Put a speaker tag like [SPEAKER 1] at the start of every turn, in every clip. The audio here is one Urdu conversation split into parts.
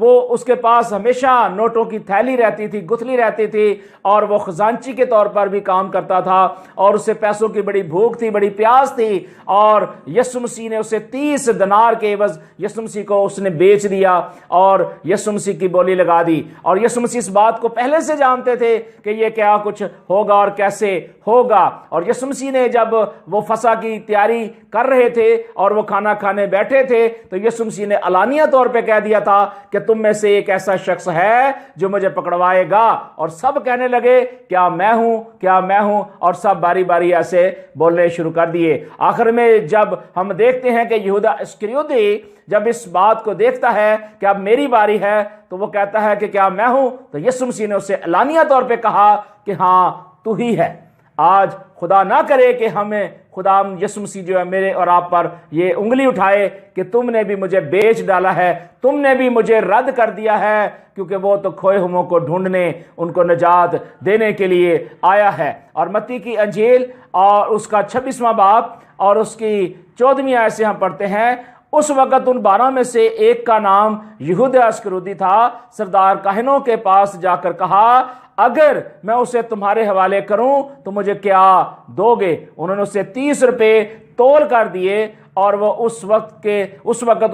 [SPEAKER 1] وہ اس کے پاس ہمیشہ نوٹوں کی تھیلی رہتی تھی، گتھلی رہتی تھی، اور وہ خزانچی کے طور پر بھی کام کرتا تھا، اور اسے پیسوں کی بڑی بھوک تھی، بڑی پیاس تھی، اور یسوع مسیح نے اسے 30 دینار کے عوض یسوع مسیح کو اس نے بیچ دیا اور یسوع مسیح کی بولی لگا دی۔ اور یسوع مسیح اس بات کو پہلے سے جانتے تھے کہ یہ کیا کچھ ہوگا اور کیسے ہوگا۔ اور یسوع مسیح نے جب وہ فسح کی تیاری کر رہے تھے اور وہ کھانا کھانے بیٹھے تھے تو یسوع مسیح نے علانیہ طور پہ کہہ دیا تھا کہ تم میں سے ایک ایسا شخص ہے جو مجھے پکڑوائے گا، اور سب کہنے لگے کیا میں ہوں، کیا میں ہوں، اور سب باری باری ایسے بولنے شروع کر دیے۔ آخر میں جب ہم دیکھتے ہیں کہ یہودا اسکریوتی جب اس بات کو دیکھتا ہے کہ اب میری باری ہے تو وہ کہتا ہے کہ کیا میں ہوں، تو یسوع مسیح نے اسے علانیہ طور پہ کہا کہ ہاں تو ہی ہے۔ آج خدا نہ کرے کہ ہمیں خدا یسوع مسیح جو ہے میرے اور آپ پر یہ انگلی اٹھائے کہ تم نے بھی مجھے بیچ ڈالا ہے، تم نے بھی مجھے رد کر دیا ہے، کیونکہ وہ تو کھوئے ہوئوں کو ڈھونڈنے، ان کو نجات دینے کے لیے آیا ہے۔ اور متی کی انجیل اور اس کا 26واں باب اور اس کی 14ویں آیت سے ہم پڑھتے ہیں، اس وقت ان 12 میں سے ایک کا نام یہودا اسکریوتی تھا۔ سردار کاہنوں کے پاس جا کر کہا اگر میں اسے تمہارے حوالے کروں تو مجھے کیا دو گے؟ انہوں نے اسے 30 روپے تول کر دیے، اور وہ اس وقت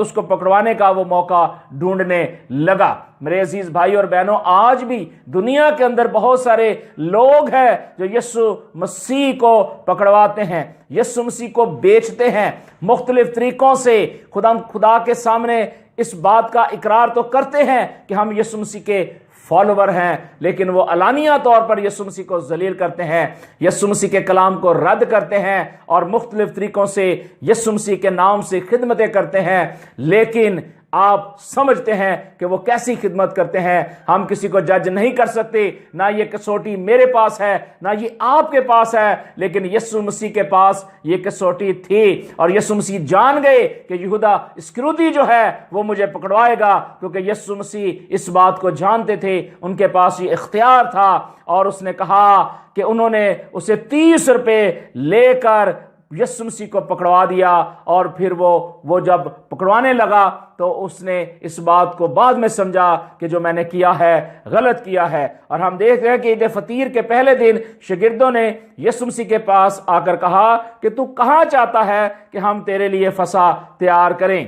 [SPEAKER 1] اس کو پکڑوانے کا وہ موقع ڈھونڈنے لگا۔ میرے عزیز بھائی اور بہنوں، آج بھی دنیا کے اندر بہت سارے لوگ ہیں جو یسوع مسیح کو پکڑواتے ہیں، یسوع مسیح کو بیچتے ہیں مختلف طریقوں سے۔ خدا کے سامنے اس بات کا اقرار تو کرتے ہیں کہ ہم یسوع مسیح کے فالوور ہیں، لیکن وہ علانیہ طور پر یسوع مسیح کو ذلیل کرتے ہیں، یسوع مسیح کے کلام کو رد کرتے ہیں، اور مختلف طریقوں سے یسوع مسیح کے نام سے خدمتیں کرتے ہیں۔ لیکن آپ سمجھتے ہیں کہ وہ کیسی خدمت کرتے ہیں۔ ہم کسی کو جج نہیں کر سکتے، نہ یہ کسوٹی میرے پاس ہے نہ یہ آپ کے پاس ہے، لیکن یسوع مسیح کے پاس یہ کسوٹی تھی، اور یسوع مسیح جان گئے کہ یہودا اسکریوتی جو ہے وہ مجھے پکڑوائے گا، کیونکہ یسوع مسیح اس بات کو جانتے تھے، ان کے پاس یہ اختیار تھا۔ اور اس نے کہا کہ انہوں نے اسے 30 روپے لے کر یسوع مسیح کو پکڑوا دیا، اور پھر وہ جب پکڑوانے لگا تو اس نے اس بات کو بعد میں سمجھا کہ جو میں نے کیا ہے غلط کیا ہے۔ اور ہم دیکھ رہے ہیں کہ عید فطیر کے پہلے دن شاگردوں نے یسوع مسیح کے پاس آ کر کہا کہ تو کہاں چاہتا ہے کہ ہم تیرے لیے فسح تیار کریں؟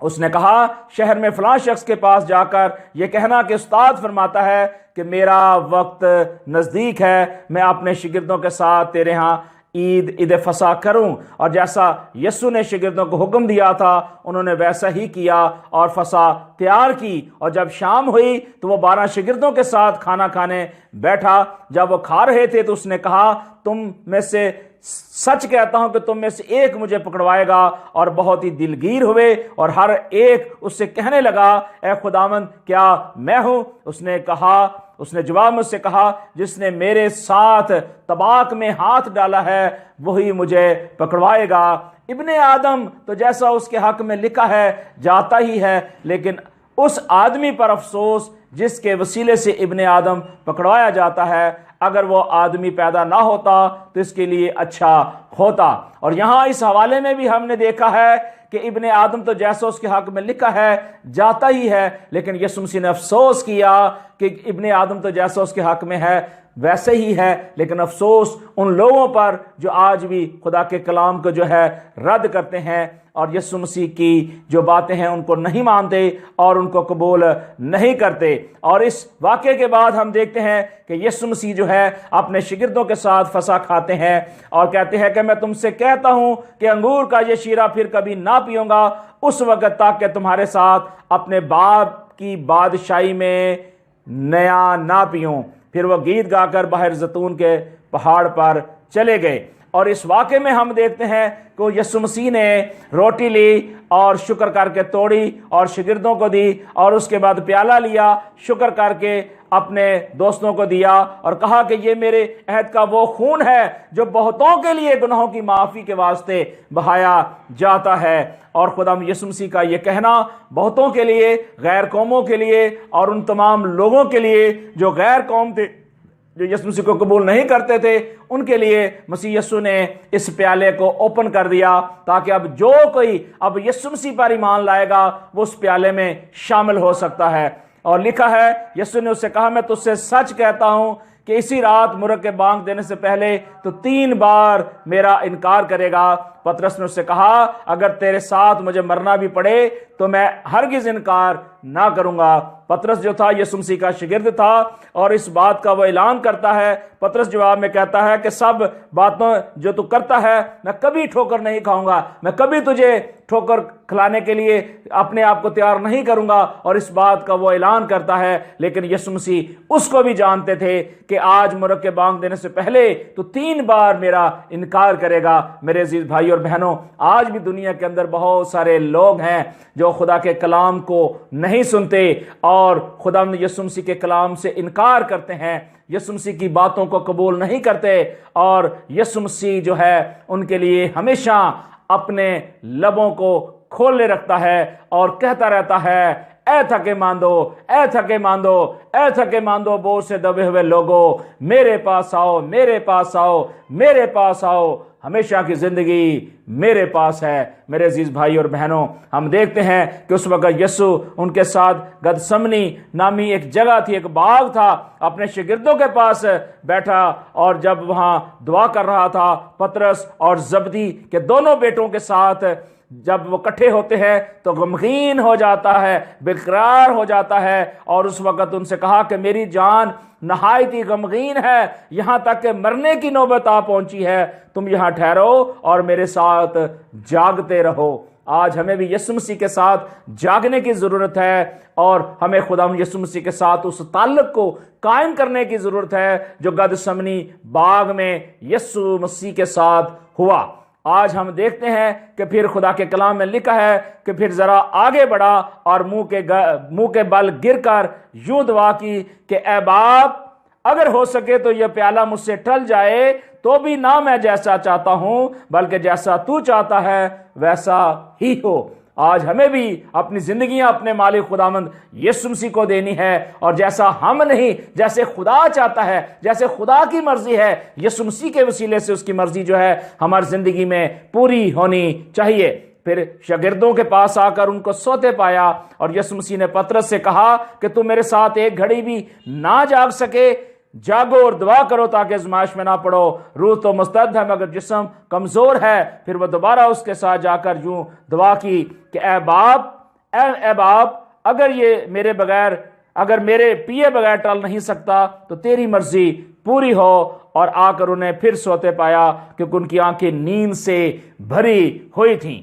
[SPEAKER 1] اس نے کہا شہر میں فلاں شخص کے پاس جا کر یہ کہنا کہ استاد فرماتا ہے کہ میرا وقت نزدیک ہے، میں اپنے شاگردوں کے ساتھ تیرے ہاں عید فسح کروں۔ اور جیسا یسوع نے شاگردوں کو حکم دیا تھا انہوں نے ویسا ہی کیا اور فسح تیار کی۔ اور جب شام ہوئی تو وہ 12 شاگردوں کے ساتھ کھانا کھانے بیٹھا۔ جب وہ کھا رہے تھے تو اس نے کہا تم میں سے سچ کہتا ہوں کہ تم میں سے ایک مجھے پکڑوائے گا۔ اور بہت ہی دلگیر ہوئے اور ہر ایک اس سے کہنے لگا اے خداوند کیا میں ہوں؟ اس نے جواب میں سے کہا جس نے میرے ساتھ طباق میں ہاتھ ڈالا ہے وہی مجھے پکڑوائے گا۔ ابن آدم تو جیسا اس کے حق میں لکھا ہے جاتا ہی ہے، لیکن اس آدمی پر افسوس جس کے وسیلے سے ابن آدم پکڑوایا جاتا ہے۔ اگر وہ آدمی پیدا نہ ہوتا تو اس کے لیے اچھا ہوتا۔ اور یہاں اس حوالے میں بھی ہم نے دیکھا ہے کہ ابن آدم تو جیسا اس کے حق میں لکھا ہے جاتا ہی ہے، لیکن یسوع مسیح نے افسوس کیا کہ ابن آدم تو جیسا اس کے حق میں ہے ویسے ہی ہے، لیکن افسوس ان لوگوں پر جو آج بھی خدا کے کلام کو جو ہے رد کرتے ہیں اور یسوع مسیح کی جو باتیں ہیں ان کو نہیں مانتے اور ان کو قبول نہیں کرتے۔ اور اس واقعے کے بعد ہم دیکھتے ہیں کہ یسوع مسیح جو ہے اپنے شاگردوں کے ساتھ فسح کھاتے ہیں اور کہتے ہیں کہ میں تم سے کہتا ہوں کہ انگور کا یہ شیرہ پھر کبھی نہ پیوں گا اس وقت تک کہ تمہارے ساتھ اپنے باپ کی بادشاہی میں نیا نہ پیوں۔ پھر وہ گیت گا کر باہر زیتون کے پہاڑ پر چلے گئے۔ اور اس واقعے میں ہم دیکھتے ہیں کہ یسوع مسیح نے روٹی لی اور شکر کر کے توڑی اور شاگردوں کو دی، اور اس کے بعد پیالہ لیا، شکر کر کے اپنے دوستوں کو دیا اور کہا کہ یہ میرے عہد کا وہ خون ہے جو بہتوں کے لیے گناہوں کی معافی کے واسطے بہایا جاتا ہے۔ اور خدا یسوع مسیح کا یہ کہنا بہتوں کے لیے، غیر قوموں کے لیے اور ان تمام لوگوں کے لیے جو غیر قوم تھے جو یسوع مسیح کو قبول نہیں کرتے تھے ان کے لیے مسیح یسوع نے اس پیالے کو اوپن کر دیا تاکہ اب جو کوئی اب یسوع مسیح پر ایمان لائے گا وہ اس پیالے میں شامل ہو سکتا ہے۔ اور لکھا ہے یسوع نے اس سے کہا میں تجھ سے سچ کہتا ہوں کہ اسی رات مرغ کے بانگ دینے سے پہلے تو 3 بار میرا انکار کرے گا۔ پطرس نے اس سے کہا اگر تیرے ساتھ مجھے مرنا بھی پڑے تو میں ہرگز انکار نہ کروں گا۔ پطرس جو تھا یسوع مسیح کا شاگرد تھا اور اس بات کا وہ اعلان کرتا ہے۔ پطرس جواب میں کہتا ہے کہ سب باتوں جو تو کرتا ہے میں کبھی ٹھوکر نہیں کھاؤں گا، میں کبھی تجھے ٹھوکر کھلانے کے لیے اپنے آپ کو تیار نہیں کروں گا، اور اس بات کا وہ اعلان کرتا ہے۔ لیکن یسوع مسیح اس کو بھی جانتے تھے کہ آج مرغ کے بانگ دینے سے پہلے تو 3 بار میرا انکار کرے گا۔ میرے عزیز بھائی اور بہنوں، آج بھی دنیا کے اندر بہت سارے لوگ ہیں جو خدا کے کلام کو نہیں سنتے اور خدا یسوع مسیح کے کلام سے انکار کرتے ہیں، یسوع مسیح کی باتوں کو قبول نہیں کرتے، اور یسوع مسیح جو ہے ان کے لیے ہمیشہ اپنے لبوں کو کھولے رکھتا ہے اور کہتا رہتا ہے اے تھکے ماندو، اے تھکے ماندو، اے تھکے ماندو بوجھ سے دبے ہوئے لوگو میرے پاس آؤ، میرے پاس آؤ، میرے پاس آؤ، ہمیشہ کی زندگی میرے پاس ہے۔ میرے عزیز بھائی اور بہنوں، ہم دیکھتے ہیں کہ اس وقت یسوع ان کے ساتھ گدسمنی نامی ایک جگہ تھی، ایک باغ تھا، اپنے شاگردوں کے پاس بیٹھا، اور جب وہاں دعا کر رہا تھا پطرس اور زبدی کے دونوں بیٹوں کے ساتھ جب وہ کٹھے ہوتے ہیں تو غمگین ہو جاتا ہے، بے قرار ہو جاتا ہے، اور اس وقت ان سے کہا کہ میری جان نہایت ہی غمگین ہے، یہاں تک کہ مرنے کی نوبت آ پہنچی ہے، تم یہاں ٹھہرو اور میرے ساتھ جاگتے رہو۔ آج ہمیں بھی یسوع مسیح کے ساتھ جاگنے کی ضرورت ہے، اور ہمیں خدا یسوع مسیح کے ساتھ اس تعلق کو قائم کرنے کی ضرورت ہے جو گدسمنی باغ میں یسوع مسیح کے ساتھ ہوا۔ آج ہم دیکھتے ہیں کہ پھر خدا کے کلام میں لکھا ہے کہ پھر ذرا آگے بڑھا اور منہ کے بل گر کر یوں دعا کی کہ اے باپ اگر ہو سکے تو یہ پیالہ مجھ سے ٹل جائے، تو بھی نہ میں جیسا چاہتا ہوں بلکہ جیسا تو چاہتا ہے ویسا ہی ہو۔ آج ہمیں بھی اپنی زندگیاں اپنے مالک خداوند یسوع مسیح کو دینی ہے، اور جیسا ہم نہیں، جیسے خدا چاہتا ہے، جیسے خدا کی مرضی ہے، یسوع مسیح کے وسیلے سے اس کی مرضی جو ہے ہماری زندگی میں پوری ہونی چاہیے۔ پھر شاگردوں کے پاس آ کر ان کو سوتے پایا، اور یسوع مسیح نے پطرس سے کہا کہ تم میرے ساتھ ایک گھڑی بھی نہ جاگ سکے، جاگو اور دعا کرو تاکہ آزمائش میں نہ پڑو، روح تو مستعد ہے مگر جسم کمزور ہے۔ پھر وہ دوبارہ اس کے ساتھ جا کر یوں دعا کی کہ اے باپ اگر میرے پیے بغیر ٹل نہیں سکتا تو تیری مرضی پوری ہو۔ اور آ کر انہیں پھر سوتے پایا کیونکہ ان کی آنکھیں نیند سے بھری ہوئی تھیں۔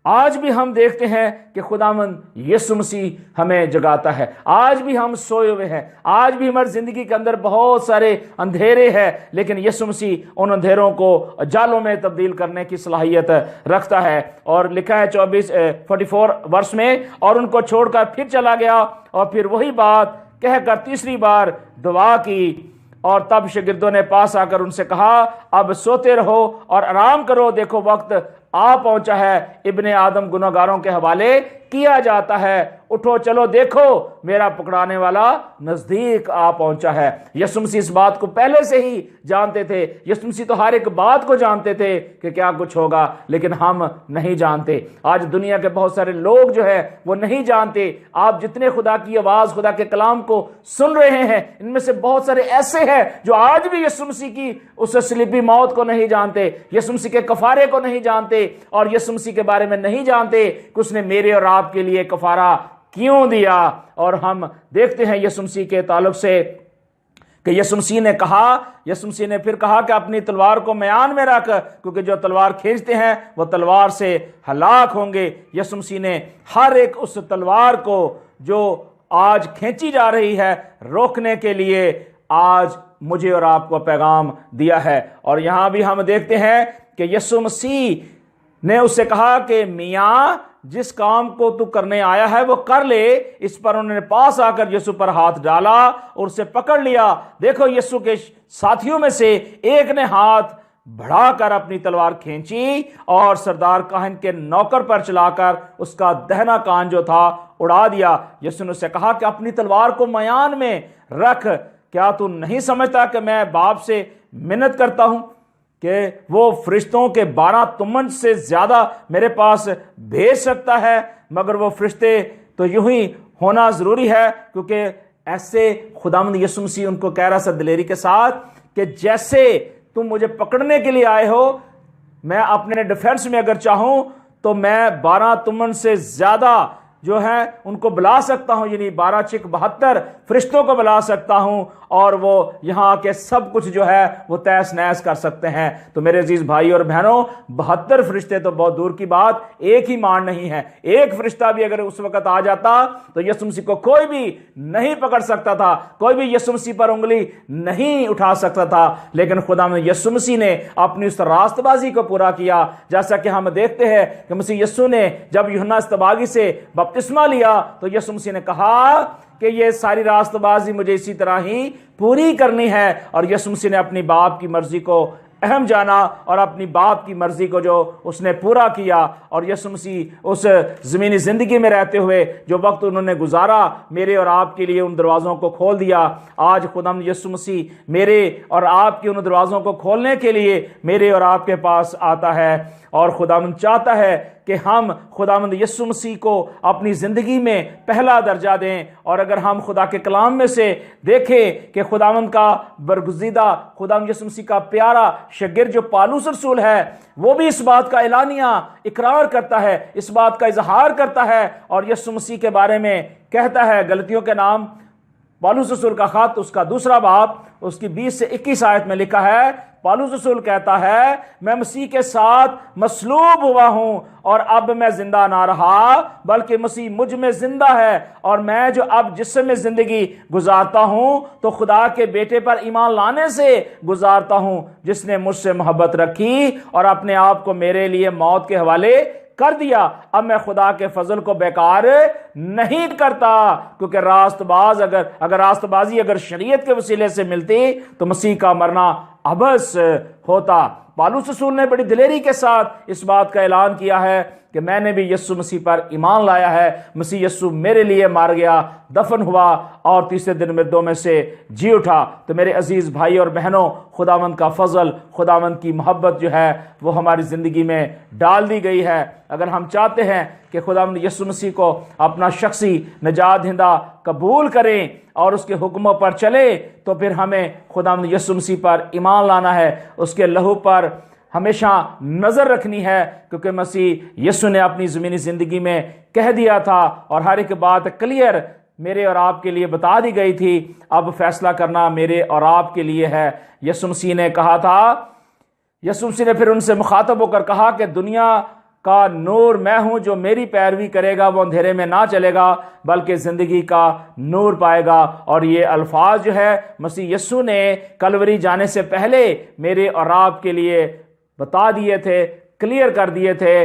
[SPEAKER 1] آج بھی ہم دیکھتے ہیں کہ خداوند یسوع مسیح ہمیں جگاتا ہے، آج بھی ہم سوئے ہوئے ہیں، آج بھی ہماری زندگی کے اندر بہت سارے اندھیرے ہیں، لیکن یسوع مسیح ان اندھیروں کو جالوں میں تبدیل کرنے کی صلاحیت رکھتا ہے۔ اور لکھا ہے 44 ورس میں، اور ان کو چھوڑ کر پھر چلا گیا، اور پھر وہی بات کہہ کر تیسری بار دعا کی، اور تب شاگردوں نے پاس آ کر ان سے کہا اب سوتے رہو اور آرام کرو، دیکھو وقت آ پہنچا ہے، ابن آدم گنہگاروں کے حوالے کیا جاتا ہے، اٹھو چلو دیکھو میرا پکڑانے والا نزدیک آ پہنچا ہے۔ یسوع مسیح اس بات کو پہلے سے ہی جانتے تھے، یسوع مسیح تو ہر ایک بات کو جانتے تھے کہ کیا کچھ ہوگا، لیکن ہم نہیں جانتے۔ آج دنیا کے بہت سارے لوگ جو ہے وہ نہیں جانتے۔ آپ جتنے خدا کی آواز، خدا کے کلام کو سن رہے ہیں، ان میں سے بہت سارے ایسے ہیں جو آج بھی یسوع مسیح کی اس صلیبی موت کو نہیں جانتے، یسوع مسیح کے کفارے کو نہیں جانتے، اور یسوع مسیح کے بارے میں نہیں جانتے کہ اس نے میرے اور آپ کے لیے کفارہ کیوں دیا۔ اور ہم دیکھتے ہیں یسوع مسیح کے تعلق سے کہ یسوع مسیح نے پھر کہا کہ اپنی تلوار کو میان میں رکھ، کیونکہ جو تلوار کھینچتے ہیں وہ تلوار سے ہلاک ہوں گے۔ یسوع مسیح نے ہر ایک اس تلوار کو جو آج کھینچی جا رہی ہے روکنے کے لیے آج مجھے اور آپ کو پیغام دیا ہے۔ اور یہاں بھی ہم دیکھتے ہیں کہ یسوع مسیح نے اس سے کہا کہ میاں جس کام کو تو کرنے آیا ہے وہ کر لے۔ اس پر انہوں نے پاس آ کر یسوع پر ہاتھ ڈالا اور اسے پکڑ لیا۔ دیکھو یسوع کے ساتھیوں میں سے ایک نے ہاتھ بڑھا کر اپنی تلوار کھینچی اور سردار کاہن کے نوکر پر چلا کر اس کا دہنا کان جو تھا اڑا دیا۔ یسوع نے اسے کہا کہ اپنی تلوار کو میان میں رکھ، کیا تو نہیں سمجھتا کہ میں باپ سے منت کرتا ہوں کہ وہ فرشتوں کے 12 تمن سے زیادہ میرے پاس بھیج سکتا ہے؟ مگر وہ فرشتے تو یوں ہی ہونا ضروری ہے، کیونکہ ایسے خداوند یسوع مسیح ان کو کہہ رہا تھا دلیری کے ساتھ کہ جیسے تم مجھے پکڑنے کے لیے آئے ہو، میں اپنے ڈیفنس میں اگر چاہوں تو میں 12 تمن سے زیادہ جو ہے ان کو بلا سکتا ہوں، یعنی 12 چک 72 فرشتوں کو بلا سکتا ہوں، اور وہ یہاں کے سب کچھ جو ہے وہ تیس نیس کر سکتے ہیں۔ تو میرے عزیز بھائی اور بہنوں، 72 فرشتے تو بہت دور کی بات، ایک ہی مان نہیں ہے۔ ایک فرشتہ بھی اگر اس وقت آ جاتا تو یسوع مسیح کو کوئی بھی نہیں پکڑ سکتا تھا، کوئی بھی یسوع مسیح پر انگلی نہیں اٹھا سکتا تھا، لیکن خدا میں یسوع مسیح نے اپنی اس راست بازی کو پورا کیا۔ جیسا کہ ہم دیکھتے ہیں کہ مسیح یسوع نے جب یوحنا اصطباغی سے بپتسمہ لیا تو یسوع مسیح نے کہا کہ یہ ساری راست بازی مجھے اسی طرح ہی پوری کرنی ہے، اور یسوع مسیح نے اپنی باپ کی مرضی کو اہم جانا اور اپنی باپ کی مرضی کو جو اس نے پورا کیا، اور یسوع مسیح اس زمینی زندگی میں رہتے ہوئے جو وقت انہوں نے گزارا، میرے اور آپ کے لیے ان دروازوں کو کھول دیا۔ آج خداوند یسوع مسیح میرے اور آپ کے ان دروازوں کو کھولنے کے لیے میرے اور آپ کے پاس آتا ہے، اور خداوند چاہتا ہے کہ ہم خداوند یسوع مسیح کو اپنی زندگی میں پہلا درجہ دیں۔ اور اگر ہم خدا کے کلام میں سے دیکھیں کہ خداوند کا برگزیدہ خداوند یسوع مسیح کا پیارا شاگرد جو پالوس رسول ہے، وہ بھی اس بات کا اعلانیہ اقرار کرتا ہے، اس بات کا اظہار کرتا ہے، اور یسوع مسیح کے بارے میں کہتا ہے۔ غلطیوں کے نام پالوس رسول کا خط اس کا 2 باب اس کی 20 سے 21 آیت میں لکھا ہے، پالوس رسول کہتا ہے میں مسیح کے ساتھ مصلوب ہوا ہوں، اور اب میں زندہ نہ رہا بلکہ مسیح مجھ میں زندہ ہے، اور میں جو اب جسم میں زندگی گزارتا ہوں تو خدا کے بیٹے پر ایمان لانے سے گزارتا ہوں، جس نے مجھ سے محبت رکھی اور اپنے آپ کو میرے لیے موت کے حوالے کر دیا۔ اب میں خدا کے فضل کو بیکار نہیں کرتا، کیونکہ راست بازی اگر شریعت کے وسیلے سے ملتی تو مسیح کا مرنا عبث ہوتا۔ پالوس رسول نے بڑی دلیری کے ساتھ اس بات کا اعلان کیا ہے کہ میں نے بھی یسوع مسیح پر ایمان لایا ہے، مسیح یسوع میرے لیے مار گیا، دفن ہوا، اور تیسرے دن مردوں میں سے جی اٹھا۔ تو میرے عزیز بھائی اور بہنوں، خداوند کا فضل، خداوند کی محبت جو ہے وہ ہماری زندگی میں ڈال دی گئی ہے۔ اگر ہم چاہتے ہیں کہ خداوند یسوع مسیح کو اپنا شخصی نجات دہندہ قبول کریں اور اس کے حکموں پر چلے، تو پھر ہمیں خداوند یسوع مسیح پر ایمان لانا ہے، اس کے لہو پر ہمیشہ نظر رکھنی ہے، کیونکہ مسیح یسوع نے اپنی زمینی زندگی میں کہہ دیا تھا، اور ہر ایک بات کلیئر میرے اور آپ کے لیے بتا دی گئی تھی۔ اب فیصلہ کرنا میرے اور آپ کے لیے ہے۔ یسوع مسیح نے کہا تھا، یسوع مسیح نے پھر ان سے مخاطب ہو کر کہا کہ دنیا کا نور میں ہوں، جو میری پیروی کرے گا وہ اندھیرے میں نہ چلے گا بلکہ زندگی کا نور پائے گا۔ اور یہ الفاظ جو ہے مسیح یسوع نے کلوری جانے سے پہلے میرے اور آپ کے لیے بتا دیے تھے، کلیئر کر دیے تھے،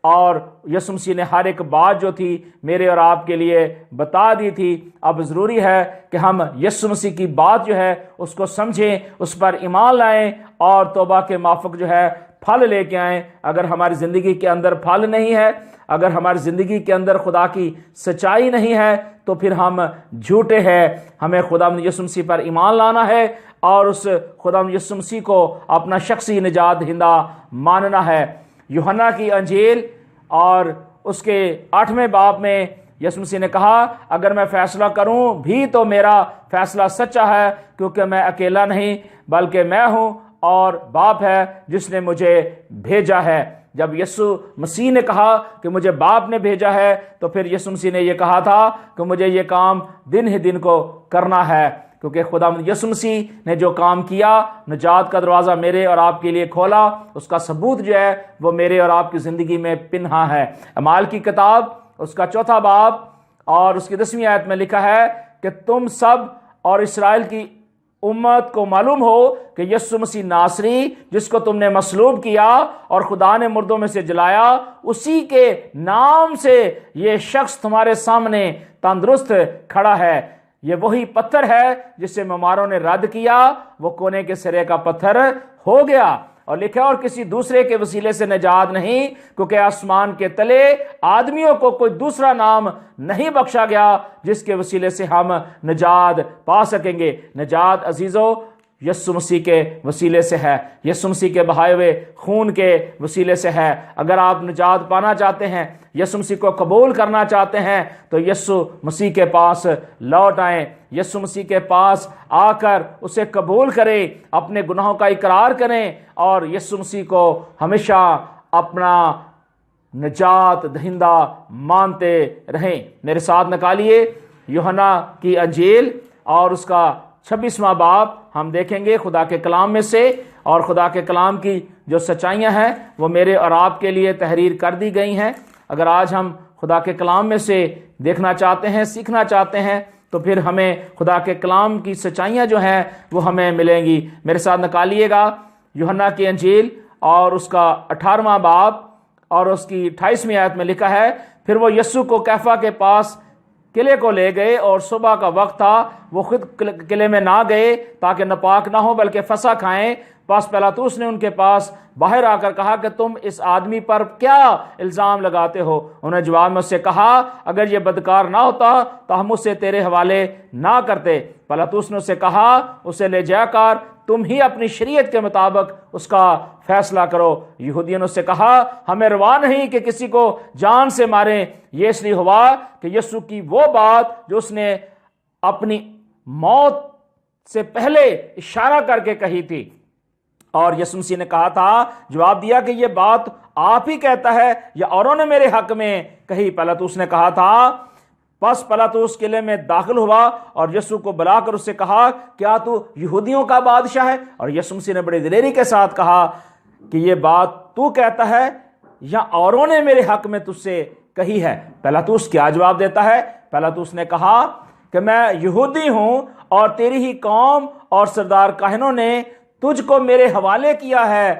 [SPEAKER 1] اور یسوع مسیح نے ہر ایک بات جو تھی میرے اور آپ کے لیے بتا دی تھی۔ اب ضروری ہے کہ ہم یسوع مسیح کی بات جو ہے اس کو سمجھیں، اس پر ایمان لائیں، اور توبہ کے موافق جو ہے پھل لے کے آئیں۔ اگر ہماری زندگی کے اندر پھل نہیں ہے، اگر ہماری زندگی کے اندر خدا کی سچائی نہیں ہے، تو پھر ہم جھوٹے ہیں۔ ہمیں خداوند یسوع مسیح پر ایمان لانا ہے، اور اس خداوند یسوع مسیح کو اپنا شخصی نجات دہندہ ماننا ہے۔ یوحنا کی انجیل اور اس کے 8ویں باب میں یسوع مسیح نے کہا، اگر میں فیصلہ کروں بھی تو میرا فیصلہ سچا ہے، کیونکہ میں اکیلا نہیں بلکہ میں ہوں اور باپ ہے جس نے مجھے بھیجا ہے۔ جب یسوع مسیح نے کہا کہ مجھے باپ نے بھیجا ہے، تو پھر یسوع مسیح نے یہ کہا تھا کہ مجھے یہ کام دن ہی دن کو کرنا ہے، کیونکہ خداوند یسوع مسیح نے جو کام کیا، نجات کا دروازہ میرے اور آپ کے لیے کھولا، اس کا ثبوت جو ہے وہ میرے اور آپ کی زندگی میں پنہا ہے۔ اعمال کی کتاب اس کا 4 باب اور اس کی 10ویں آیت میں لکھا ہے کہ تم سب اور اسرائیل کی امت کو معلوم ہو کہ یسوع مسیح ناصری، جس کو تم نے مصلوب کیا اور خدا نے مردوں میں سے جلایا، اسی کے نام سے یہ شخص تمہارے سامنے تندرست کھڑا ہے۔ یہ وہی پتھر ہے جسے معماروں نے رد کیا، وہ کونے کے سرے کا پتھر ہو گیا۔ اور لکھا اور کسی دوسرے کے وسیلے سے نجات نہیں، کیونکہ آسمان کے تلے آدمیوں کو کوئی دوسرا نام نہیں بخشا گیا جس کے وسیلے سے ہم نجات پا سکیں گے۔ نجات عزیزو یسوع مسیح کے وسیلے سے ہے، یسوع مسیح کے بہائے ہوئے خون کے وسیلے سے ہے۔ اگر آپ نجات پانا چاہتے ہیں، یسوع مسیح کو قبول کرنا چاہتے ہیں، تو یسوع مسیح کے پاس لوٹ آئیں، یسوع مسیح کے پاس آ کر اسے قبول کریں، اپنے گناہوں کا اقرار کریں اور یسوع مسیح کو ہمیشہ اپنا نجات دہندہ مانتے رہیں۔ میرے ساتھ نکالیے یوحنا کی انجیل اور اس کا 26واں باب ہم دیکھیں گے خدا کے کلام میں سے، اور خدا کے کلام کی جو سچائیاں ہیں وہ میرے اور آپ کے لیے تحریر کر دی گئی ہیں۔ اگر آج ہم خدا کے کلام میں سے دیکھنا چاہتے ہیں، سیکھنا چاہتے ہیں، تو پھر ہمیں خدا کے کلام کی سچائیاں جو ہیں وہ ہمیں ملیں گی۔ میرے ساتھ نکالیے گا یوحنا کی انجیل اور اس کا 18واں باب اور اس کی 28ویں آیت میں لکھا ہے، پھر وہ یسوع کو کیفا کے پاس قلعے کو لے گئے، اور صبح کا وقت تھا، وہ خود قلعے میں نہ گئے تاکہ ناپاک نہ ہو بلکہ فسح کھائیں۔ پس پیلاطس نے ان کے پاس باہر آ کر کہا کہ تم اس آدمی پر کیا الزام لگاتے ہو؟ انہوں نے جواب میں اس سے کہا، اگر یہ بدکار نہ ہوتا تو ہم اسے تیرے حوالے نہ کرتے۔ پیلاطس نے اسے کہا، اسے لے جا کر تم ہی اپنی شریعت کے مطابق اس کا فیصلہ کرو۔ یہودیوں نے اس سے کہا، ہمیں روا نہیں کہ کسی کو جان سے ماریں، یہ اس لیے ہوا کہ یسوع کی وہ بات جو اس نے اپنی موت سے پہلے اشارہ کر کے کہی تھی، اور یسوع مسیح نے کہا تھا، جواب دیا کہ یہ بات آپ ہی کہتا ہے یا اوروں نے میرے حق میں کہی؟ پیلاطس نے کہا تھا۔ پس پیلاطس قلعے میں داخل ہوا اور یسوع کو بلا کر اس سے کہا، کیا تو یہودیوں کا بادشاہ ہے؟ اور یسوع مسیح نے بڑی دلیری کے ساتھ کہا کہ یہ بات تو کہتا ہے یا اوروں نے میرے حق میں تجھ سے کہی ہے؟ پیلاطس کیا جواب دیتا ہے؟ پیلاطس نے کہا کہ میں یہودی ہوں اور تیری ہی قوم اور سردار کاہنوں نے تجھ کو میرے حوالے کیا ہے۔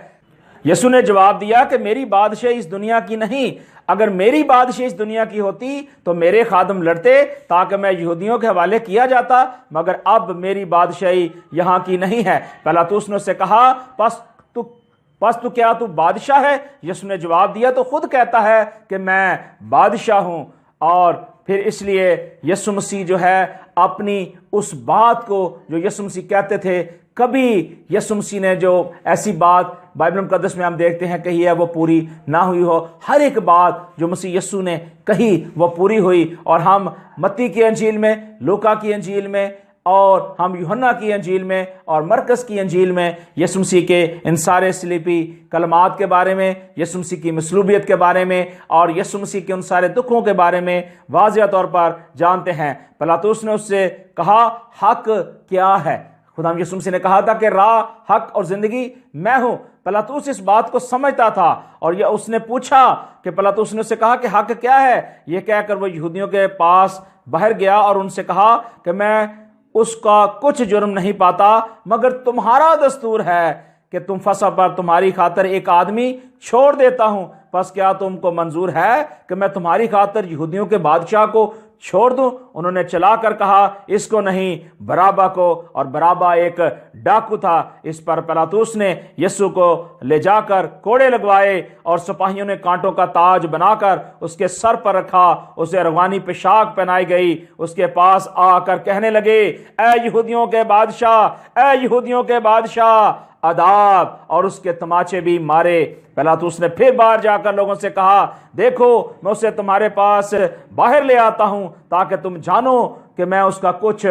[SPEAKER 1] یسوع نے جواب دیا کہ میری بادشاہی اس دنیا کی نہیں، اگر میری بادشاہی اس دنیا کی ہوتی تو میرے خادم لڑتے تاکہ میں یہودیوں کے حوالے کیا جاتا، مگر اب میری بادشاہی یہاں کی نہیں ہے۔ پیلاطس نے اس سے کہا، پس تو کیا تو بادشاہ ہے؟ یسوع نے جواب دیا، تو خود کہتا ہے کہ میں بادشاہ ہوں۔ اور پھر اس لیے یسوع مسیح جو ہے اپنی اس بات کو جو یسوع مسیح کہتے تھے، کبھی یسوع مسیح نے جو ایسی بات بائبل مقدس میں ہم دیکھتے ہیں کہی ہے وہ پوری نہ ہوئی ہو۔ ہر ایک بات جو مسیح یسوع نے کہی وہ پوری ہوئی، اور ہم متی کی انجیل میں، لوکا کی انجیل میں، اور ہم یوحنا کی انجیل میں اور مرکز کی انجیل میں یسوع مسیح کے ان سارے سلیپی کلمات کے بارے میں، یسوع مسیح کی مصلوبیت کے بارے میں اور یسوع مسیح کے ان سارے دکھوں کے بارے میں واضح طور پر جانتے ہیں۔ پیلاطس نے اس سے کہا، حق کیا ہے؟ خدا یسوع مسیح نے کہا تھا کہ راہ، حق اور زندگی میں ہوں۔ پیلاطس اس بات کو سمجھتا تھا، اور یہ اس نے پوچھا کہ پیلاطس نے اس سے کہا کہ حق کیا ہے؟ یہ کہہ کر وہ یہودیوں کے پاس باہر گیا اور ان سے کہا کہ میں اس کا کچھ جرم نہیں پاتا، مگر تمہارا دستور ہے کہ تم فسح پر تمہاری خاطر ایک آدمی چھوڑ دیتا ہوں، پس کیا تم کو منظور ہے کہ میں تمہاری خاطر یہودیوں کے بادشاہ کو چھوڑ دوں؟ انہوں نے چلا کر کہا، اس کو نہیں، برابا کو، اور برابا ایک ڈاکو تھا۔ اس پر پیلاطس نے یسوع کو لے جا کر کوڑے لگوائے، اور سپاہیوں نے کانٹوں کا تاج بنا کر اس کے سر پر رکھا، اسے ارغوانی پوشاک پہنائی گئی، اس کے پاس آ کر کہنے لگے، اے یہودیوں کے بادشاہ، اے یہودیوں کے بادشاہ، عذاب، اور اس کے تماچے بھی مارے۔ پیلاطس نے پھر باہر جا کر لوگوں سے کہا، دیکھو میں اسے تمہارے پاس باہر لے آتا ہوں تاکہ تم جانو کہ میں اس کا کچھ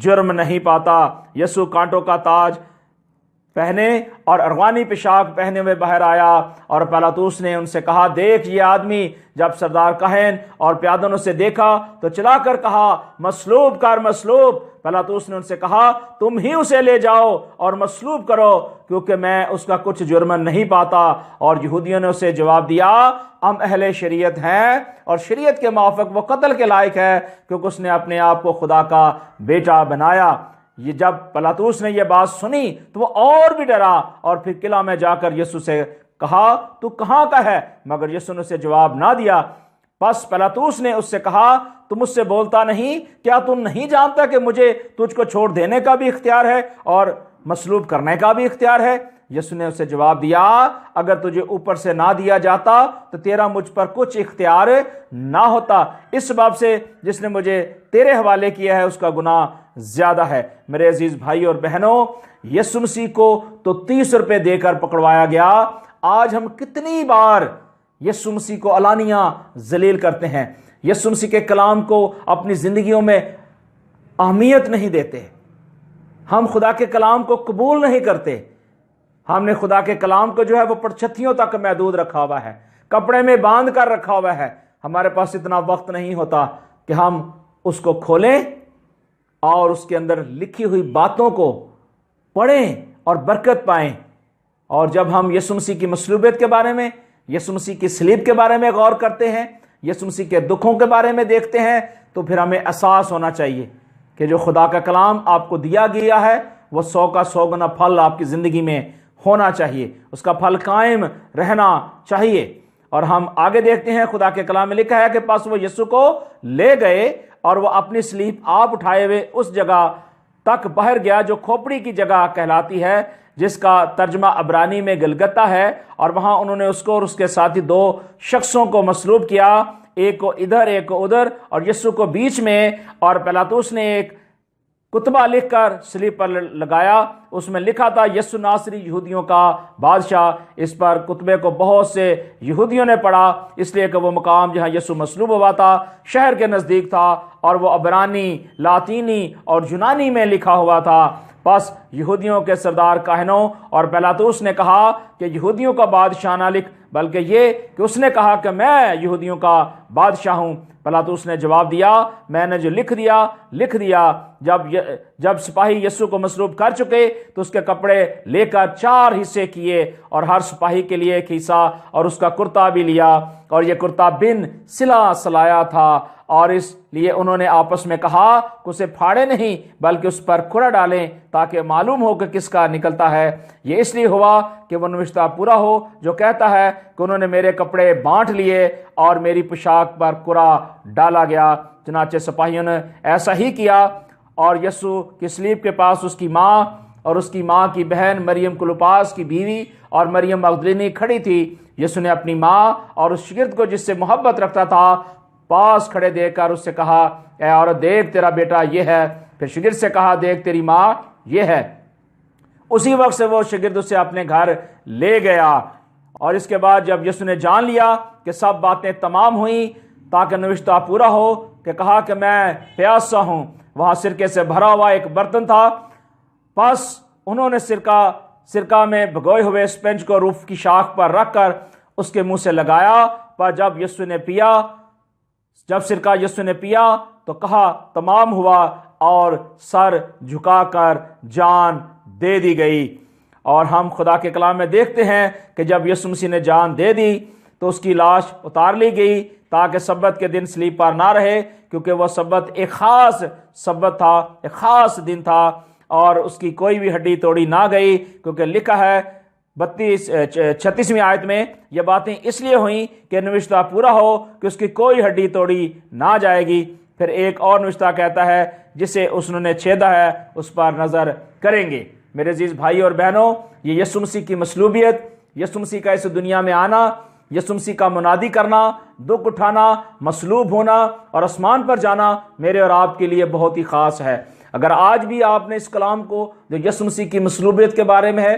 [SPEAKER 1] جرم نہیں پاتا۔ یسوع کانٹوں کا تاج پہنے اور ارغوانی پوشاک پہنے ہوئے باہر آیا، اور پیلاطس نے ان سے کہا، دیکھ یہ آدمی۔ جب سردار کاہن اور پیادوں نے اسے دیکھا تو چلا کر کہا، مصلوب کر، مصلوب۔ پیلاطس نے ان سے کہا، تم ہی اسے لے جاؤ اور مصلوب کرو، کیونکہ میں اس کا کچھ جرم نہیں پاتا۔ اور یہودیوں نے اسے جواب دیا، ہم اہل شریعت ہیں اور شریعت کے موافق وہ قتل کے لائق ہے، کیونکہ اس نے اپنے آپ کو خدا کا بیٹا بنایا۔ یہ جب پیلاطس نے یہ بات سنی تو وہ اور بھی ڈرا، اور پھر قلعہ میں جا کر یسوع سے کہا، تو کہاں کا ہے؟ مگر یسوع نے اسے جواب نہ دیا۔ پس پیلاطس نے اس سے کہا، تو مجھ سے بولتا نہیں؟ کیا تم نہیں جانتا کہ مجھے تجھ کو چھوڑ دینے کا بھی اختیار ہے اور مصلوب کرنے کا بھی اختیار ہے؟ یسوع نے اسے جواب دیا، اگر تجھے اوپر سے نہ دیا جاتا تو تیرا مجھ پر کچھ اختیار نہ ہوتا، اس باب سے جس نے مجھے تیرے حوالے کیا ہے اس کا گناہ زیادہ ہے۔ میرے عزیز بھائی اور بہنوں، یسوع مسیح کو تو 30 روپے دے کر پکڑوایا گیا، آج ہم کتنی بار یسوع مسیح کو علانیہ ذلیل کرتے ہیں، یسوع مسیح کے کلام کو اپنی زندگیوں میں اہمیت نہیں دیتے، ہم خدا کے کلام کو قبول نہیں کرتے، ہم نے خدا کے کلام کو جو ہے وہ پرچتھیوں تک محدود رکھا ہوا ہے، کپڑے میں باندھ کر رکھا ہوا ہے، ہمارے پاس اتنا وقت نہیں ہوتا کہ ہم اس کو کھولیں اور اس کے اندر لکھی ہوئی باتوں کو پڑھیں اور برکت پائیں۔ اور جب ہم یسوع مسیح کی مصلوبیت کے بارے میں، یسوع مسیح کی صلیب کے بارے میں غور کرتے ہیں، یسوع مسیح کے دکھوں کے بارے میں دیکھتے ہیں، تو پھر ہمیں احساس ہونا چاہیے کہ جو خدا کا کلام آپ کو دیا گیا ہے وہ 100 کا 100 گنا پھل آپ کی زندگی میں ہونا چاہیے، اس کا پھل قائم رہنا چاہیے۔ اور ہم آگے دیکھتے ہیں، خدا کے کلام میں لکھا ہے کہ پس وہ یسوع کو لے گئے اور وہ اپنی صلیب آپ اٹھائے ہوئے اس جگہ تک باہر گیا جو کھوپڑی کی جگہ کہلاتی ہے، جس کا ترجمہ عبرانی میں گلگتہ ہے، اور وہاں انہوں نے اس کو اور اس کے ساتھ ہی 2 شخصوں کو مصلوب کیا، ایک کو ادھر ایک کو ادھر، اور یسوع کو بیچ میں، اور پیلاطس نے ایک کتبہ لکھ کر صلیب پر لگایا، اس میں لکھا تھا یسوع ناصری یہودیوں کا بادشاہ۔ اس پر کتبے کو بہت سے یہودیوں نے پڑھا، اس لیے کہ وہ مقام جہاں یسوع مصلوب ہوا تھا شہر کے نزدیک تھا، اور وہ عبرانی، لاطینی اور یونانی میں لکھا ہوا تھا۔ پس یہودیوں کے سردار کاہنوں اور پیلاطس نے کہا کہ یہودیوں کا بادشاہ نہ لکھ، بلکہ یہ کہ اس نے کہا کہ میں یہودیوں کا بادشاہ ہوں۔ پیلاطس نے جواب دیا، میں نے جو لکھ دیا۔ جب سپاہی یسوع کو مصلوب کر چکے تو اس کے کپڑے لے کر 4 حصے کیے، اور ہر سپاہی کے لیے ایک حصہ، اور اس کا کرتا بھی لیا، اور یہ کرتا بن سلا سلایا تھا، اور اس لیے انہوں نے آپس میں کہا کہ اسے پھاڑے نہیں بلکہ اس پر کھرا ڈالیں تاکہ معلوم ہو کہ کس کا نکلتا ہے۔ یہ اس لیے ہوا کہ وہ نوشتہ پورا ہو جو کہتا ہے کہ انہوں نے میرے کپڑے بانٹ لیے اور میری پوشاک پر کھرا ڈالا گیا۔ چنانچہ سپاہیوں نے ایسا ہی کیا، اور یسوع کی صلیب کے پاس اس کی ماں اور اس کی ماں کی بہن مریم کلوپاس کی بیوی اور مریم مغدلینی کھڑی تھی۔ یسوع نے اپنی ماں اور اس شاگرد کو جس سے محبت رکھتا تھا پاس کھڑے دیکھ کر اس سے کہا، اے عورت دیکھ تیرا بیٹا یہ ہے۔ پھر شاگرد سے کہا، دیکھ تیری ماں یہ ہے۔ اسی وقت سے وہ شاگرد اسے اپنے گھر لے گیا۔ اور اس کے بعد جب یسوع نے جان لیا کہ سب باتیں تمام ہوئیں تاکہ نوشتہ پورا ہو کہ کہا کہ میں پیاسا ہوں، وہاں سرکے سے بھرا ہوا ایک برتن تھا، پس انہوں نے سرکہ میں بھگوئے ہوئے اسپنج کو روف کی شاخ پر رکھ کر اس کے منہ سے لگایا، پر جب سرکہ یسوع نے پیا تو کہا تمام ہوا، اور سر جھکا کر جان دے دی گئی۔ اور ہم خدا کے کلام میں دیکھتے ہیں کہ جب یسوع مسیح نے جان دے دی تو اس کی لاش اتار لی گئی تاکہ سبت کے دن صلیب پر نہ رہے، کیونکہ وہ سبت ایک خاص سبت تھا، ایک خاص دن تھا، اور اس کی کوئی بھی ہڈی توڑی نہ گئی، کیونکہ لکھا ہے 36ویں آیت میں یہ باتیں اس لیے ہوئیں کہ نوشتہ پورا ہو کہ اس کی کوئی ہڈی توڑی نہ جائے گی۔ پھر ایک اور نوشتہ کہتا ہے جسے انہوں نے چھیدا ہے اس پر نظر کریں گے۔ میرے عزیز بھائی اور بہنوں، یہ یسوع مسیح کی مصلوبیت، یسوع مسیح کا اس دنیا میں آنا، یسوع مسیح کا منادی کرنا، دکھ اٹھانا، مصلوب ہونا اور آسمان پر جانا میرے اور آپ کے لیے بہت ہی خاص ہے۔ اگر آج بھی آپ نے اس کلام کو جو یسوع مسیح کی مصلوبیت کے بارے میں ہے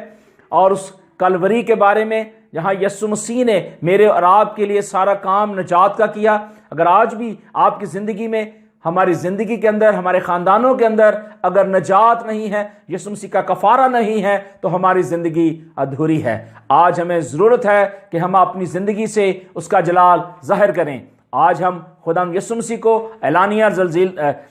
[SPEAKER 1] اور اس کلوری کے بارے میں جہاں یسوع مسیح نے میرے اور آپ کے لیے سارا کام نجات کا کیا، اگر آج بھی آپ کی زندگی میں، ہماری زندگی کے اندر، ہمارے خاندانوں کے اندر اگر نجات نہیں ہے، یسوع مسیح کا کفارہ نہیں ہے، تو ہماری زندگی ادھوری ہے۔ آج ہمیں ضرورت ہے کہ ہم اپنی زندگی سے اس کا جلال ظاہر کریں۔ آج ہم خداوند یسوع مسیح کو اعلانیہ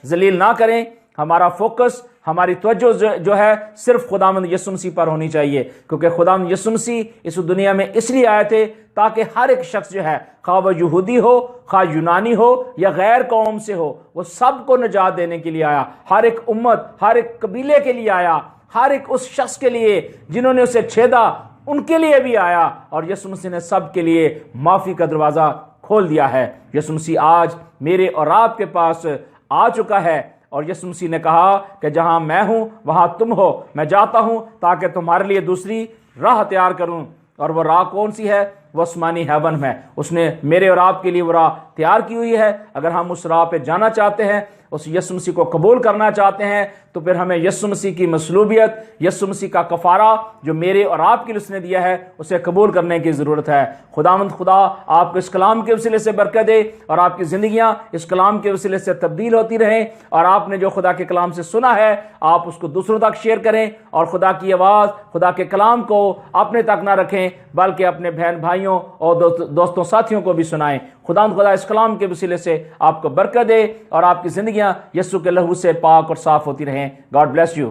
[SPEAKER 1] ذلیل نہ کریں، ہمارا فوکس، ہماری توجہ جو ہے صرف خداوند یسوع مسیح پر ہونی چاہیے، کیونکہ خداوند یسوع مسیح اس دنیا میں اس لیے آئے تھے تاکہ ہر ایک شخص جو ہے، خواہ وہ یہودی ہو، خواہ یونانی ہو یا غیر قوم سے ہو، وہ سب کو نجات دینے کے لیے آیا۔ ہر ایک امت، ہر ایک قبیلے کے لیے آیا، ہر ایک اس شخص کے لیے جنہوں نے اسے چھیدا ان کے لیے بھی آیا، اور یسوع مسیح نے سب کے لیے معافی کا دروازہ کھول دیا ہے۔ یسوع مسیح آج میرے اور آپ کے پاس آ چکا ہے، اور یسوع مسیح نے کہا کہ جہاں میں ہوں وہاں تم ہو، میں جاتا ہوں تاکہ تمہارے لیے دوسری راہ تیار کروں، اور وہ راہ کون سی ہے؟ وہ آسمانی ہیون میں اس نے میرے اور آپ کے لیے وہ راہ تیار کی ہوئی ہے۔ اگر ہم اس راہ پہ جانا چاہتے ہیں، اس یسوع مسیح کو قبول کرنا چاہتے ہیں، تو پھر ہمیں یسوع مسیح کی مصلوبیت، یسوع مسیح کا کفارہ جو میرے اور آپ کے لیے اس نے دیا ہے، اسے قبول کرنے کی ضرورت ہے۔ خداوند خدا آپ کو اس کلام کے وسیلے سے برکت دے، اور آپ کی زندگیاں اس کلام کے وسیلے سے تبدیل ہوتی رہیں، اور آپ نے جو خدا کے کلام سے سنا ہے آپ اس کو دوسروں تک شیئر کریں، اور خدا کی آواز، خدا کے کلام کو اپنے تک نہ رکھیں بلکہ اپنے بہن بھائیوں اور دوستوں ساتھیوں کو بھی سنائیں۔ خدا اس کلام کے وسیلے سے آپ کو برکت دے، اور آپ کی زندگیاں یسوع کے لہو سے پاک اور صاف ہوتی رہیں۔ God bless you.